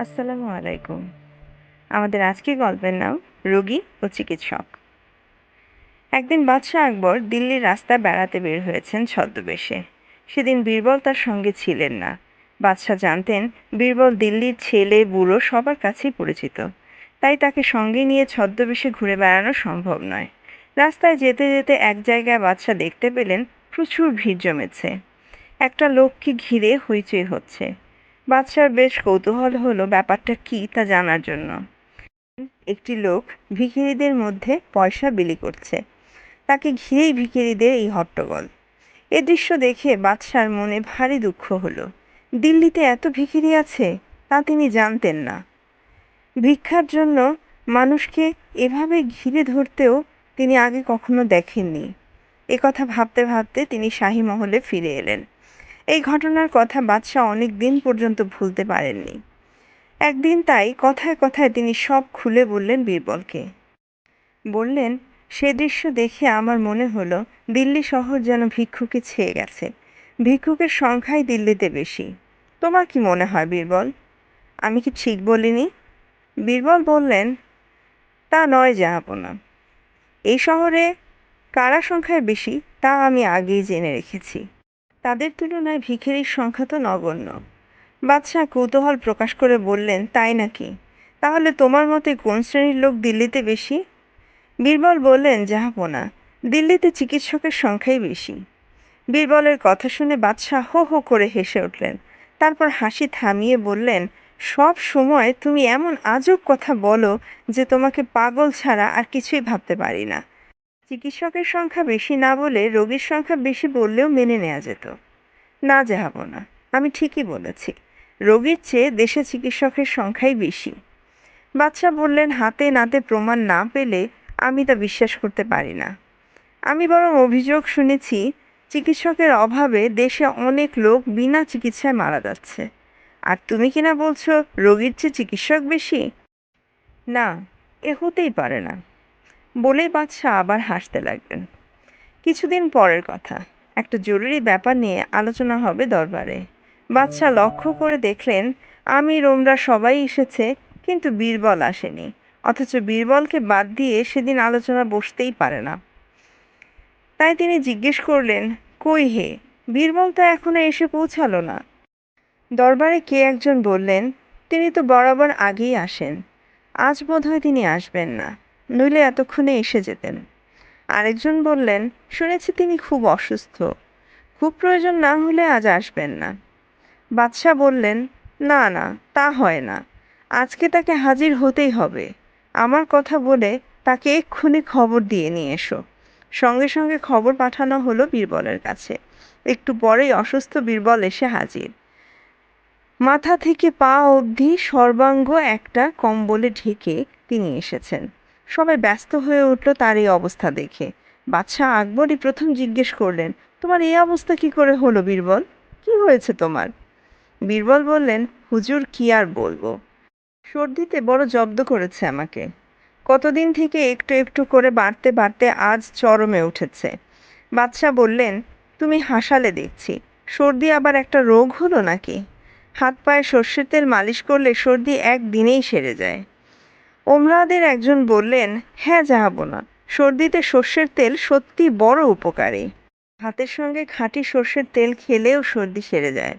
আসসালামু আলাইকুম। আমাদের আজকের গল্পের নাম রোগী ও চিকিৎসক। একদিন বাদশাহ আকবর দিল্লির রাস্তায় বেড়াতে বের হয়েছেন ছদ্মবেশে। সেদিন বীরবল তার সঙ্গে ছিলেন না। বাদশাহ জানতেন বীরবল দিল্লির ছেলে বুড়ো সবার কাছেই পরিচিত, তাই তাকে সঙ্গে নিয়ে ছদ্মবেশে ঘুরে বেড়ানো সম্ভব নয়। রাস্তায় যেতে যেতে এক জায়গায় বাদশাহ দেখতে পেলেন প্রচুর ভিড় জমেছে। একটা লোককে ঘিরে হইচই হচ্ছে। বাদশার বেশ কৌতূহল হলো ব্যাপারটা কি তা জানার জন্য। একটি লোক ভিখিরিদের মধ্যে পয়সা বিলি করছে। তাকে ঘিরেই ভিখিরিদের এই হট্টগোল। এ দৃশ্য দেখে বাদশার মনে ভারী দুঃখ হলো। দিল্লিতে এত ভিখিরি আছে তা তিনি জানতেন না। ভিক্ষার জন্য মানুষকে এভাবে ঘিরে ধরতেও তিনি আগে কখনো দেখেননি। এ কথা ভাবতে ভাবতে তিনি শাহী মহলে ফিরে এলেন। এই ঘটনার কথা বাদশাহ অনেক দিন পর্যন্ত ভুলতে পারেননি। একদিন তাই কথায় কথায় তিনি সব খুলে বললেন বীরবলকে। বললেন, সে দৃশ্য দেখে আমার মনে হলো দিল্লি শহর যেন ভিক্ষুকে ছেয়ে গেছে। ভিক্ষুকের সংখ্যাই দিল্লিতে বেশি। তোমার কি মনে হয় বীরবল? আমি কি ঠিক বলিনি? বীরবল বললেন, তা নয় জাহাপনা। এই শহরে কারা সংখ্যায় বেশি তা আমি আগেই জেনে রেখেছি। তাদের তুলনায় ভিখিরির সংখ্যা তো নগণ্য। বাদশাহ কৌতূহল প্রকাশ করে বললেন, তাই নাকি? তাহলে তোমার মতে কোন শ্রেণীর লোক দিল্লিতে বেশি? বীরবল বললেন, জাহাপনা, দিল্লিতে চিকিৎসকের সংখ্যাই বেশি। বীরবলের কথা শুনে বাদশাহ হো হো করে হেসে উঠলেন। তারপর হাসি থামিয়ে বললেন, সব সময় তুমি এমন আজব কথা বলো যে তোমাকে পাগল ছাড়া আর কিছুই ভাবতে পারি না। চিকিৎসকের সংখ্যা বেশি না বলে রোগীর সংখ্যা বেশি বললেও মেনে নেওয়া যেত। না জাহাপনা, আমি ঠিকই বলেছি। রোগীর চেয়ে দেশে চিকিৎসকের সংখ্যাই বেশি। বাদশাহ বললেন, হাতে নাতে প্রমাণ না পেলে আমি তা বিশ্বাস করতে পারি না। আমি বরং অভিযোগ শুনেছি, চিকিৎসকের অভাবে দেশে অনেক লোক বিনা চিকিৎসায় মারা যাচ্ছে। আর তুমি কিনা বলছো রোগীর চেয়ে চিকিৎসক বেশি? না, এ হতেই পারে না। বলেই বাদশাহ আবার হাসতে লাগলেন। কিছুদিন পরের কথা। একটা জরুরি ব্যাপার নিয়ে আলোচনা হবে দরবারে। বাদশাহ লক্ষ্য করে দেখলেন আমির ওমরা সবাই এসেছে, কিন্তু বীরবল আসেনি। অথচ বীরবলকে বাদ দিয়ে সেদিন আলোচনা বসতেই পারে না। তাই তিনি জিজ্ঞেস করলেন, কই হে, বীরবল তো এখনো এসে পৌঁছালো না। দরবারে কে একজন বললেন, তিনি তো বরাবর আগেই আসেন। আজ বোধহয় তিনি আসবেন না, নইলে এতক্ষণে এসে যেতেন। আরেকজন বললেন, শুনেছি তিনি খুব অসুস্থ, খুব প্রয়োজন না হলে আজ আসবেন না। বাদশাহ বললেন, না না, তা হয় না। আজকে তাকে হাজির হতেই হবে। আমার কথা বলে তাকে এক্ষুনি খবর দিয়ে নিয়ে এসো। সঙ্গে সঙ্গে খবর পাঠানো হলো বীরবলের কাছে। একটু পরেই অসুস্থ বীরবল এসে হাজির। মাথা থেকে পা অবধি সর্বাঙ্গ একটা কম্বলে ঢেকে তিনি এসেছেন। সবাই ব্যস্ত হয়ে উঠল তার এই অবস্থা দেখে। বাদশাহ আকবরই প্রথম জিজ্ঞেস করলেন, তোমার এই অবস্থা কি করে হলো বীরবল? কি হয়েছে তোমার? বীরবল বললেন, হুজুর কি আর বলবো, সর্দিতে বড় জব্দ করেছে আমাকে। কতদিন থেকে একটু একটু করে বাড়তে বাড়তে আজ চরমে উঠেছে। বাদশাহ বললেন, তুমি হাসালে দেখছি, সর্দি আবার একটা রোগ হলো নাকি? হাত পায়ে সর্ষের তেল মালিশ করলে সর্দি একদিনেই সেরে যায়। ওমরাদের একজন বললেন, হ্যাঁ জাহাপনা, সর্দিতে সর্ষের তেল সত্যি বড় উপকারী। ভাতের সঙ্গে খাঁটি সর্ষের তেল খেলেও সর্দি সেরে যায়।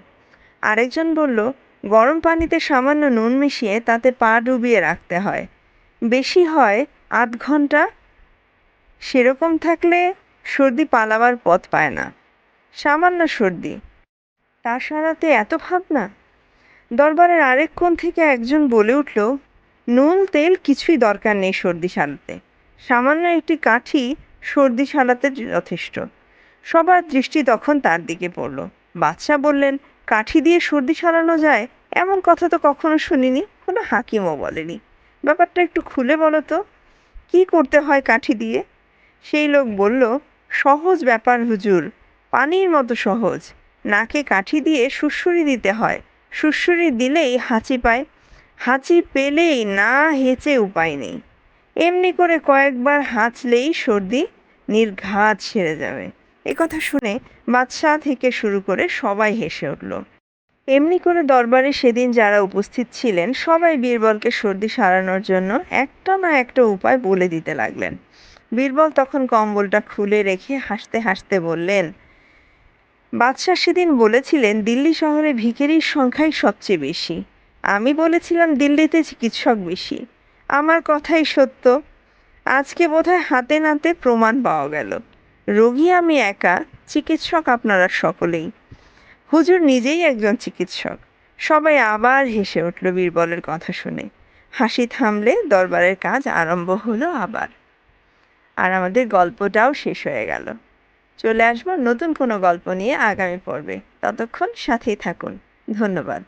আরেকজন বলল, গরম পানিতে সামান্য নুন মিশিয়ে তাতে পা ডুবিয়ে রাখতে হয়, বেশি হয় আধ ঘন্টা। সেরকম থাকলে সর্দি পালাবার পথ পায় না। সামান্য সর্দি, তা সারাতে এত ভাবনা? দরবারের আরেক কোণ থেকে একজন বলে উঠল, নুন তেল কিছুই দরকার নেই সর্দি সারাতে, সামান্য একটি কাঠি সর্দি সারাতে যথেষ্ট। সবার দৃষ্টি তখন তার দিকে পড়ল। বাদশাহ বললেন, কাঠি দিয়ে সর্দি সারানো যায় এমন কথা তো কখনো শুনিনি, কোনো হাকিমও বলেনি। ব্যাপারটা একটু খুলে বলো তো, কি করতে হয় কাঠি দিয়ে? সেই লোক বলল, সহজ ব্যাপার হুজুর, পানির মতো সহজ। নাকে কাঠি দিয়ে সুড়সুড়ি দিতে হয়, সুড়সুড়ি দিলেই হাঁচি পায়, হাঁচি পেলেই না হেঁচে উপায় নেই। এমনি করে কয়েকবার হাঁচলেই সর্দি নির্ঘাত সেরে যাবে। এ কথা শুনে বাদশাহ থেকে শুরু করে সবাই হেসে উঠল। এমনি করে দরবারে সেদিন যারা উপস্থিত ছিলেন সবাই বীরবলকে সর্দি সারানোর জন্য একটা না একটা উপায় বলে দিতে লাগলেন। বীরবল তখন কম্বলটা খুলে রেখে হাসতে হাসতে বললেন, বাদশাহ সেদিন বলেছিলেন দিল্লি শহরে ভিখিরির সংখ্যাই সবচেয়ে বেশি। আমি বলেছিলাম দিল্লিতে চিকিৎসক বেশি। আমার কথাই সত্য। আজকে বোধহয় হাতে নাতে প্রমাণ পাওয়া গেল। রোগী আমি একা, চিকিৎসক আপনারা সকলেই। হুজুর নিজেই একজন চিকিৎসক। সবাই আবার হেসে উঠল বীরবলের কথা শুনে। হাসি থামলে দরবারের কাজ আরম্ভ হলো আবার। আর আমাদের গল্পটাও শেষ হয়ে গেল। চলে আসবো নতুন কোনো গল্প নিয়ে আগামী পর্বে। ততক্ষণ সাথেই থাকুন। ধন্যবাদ।